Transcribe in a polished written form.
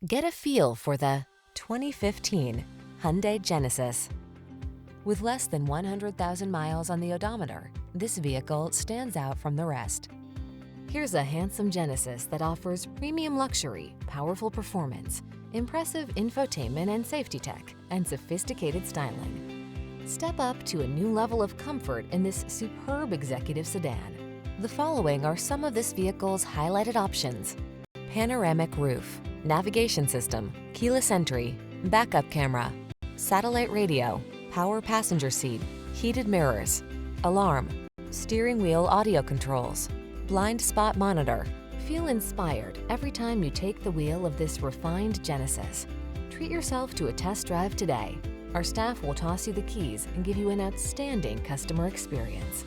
Get a feel for the 2015 Hyundai Genesis. With less than 100,000 miles on the odometer, this vehicle stands out from the rest. Here's a handsome Genesis that offers premium luxury, powerful performance, impressive infotainment and safety tech, and sophisticated styling. Step up to a new level of comfort in this superb executive sedan. The following are some of this vehicle's highlighted options: panoramic roof, navigation system, keyless entry, backup camera, satellite radio, power passenger seat, heated mirrors, alarm, steering wheel audio controls, blind spot monitor. Feel inspired every time you take the wheel of this refined Genesis. Treat yourself to a test drive today. Our staff will toss you the keys and give you an outstanding customer experience.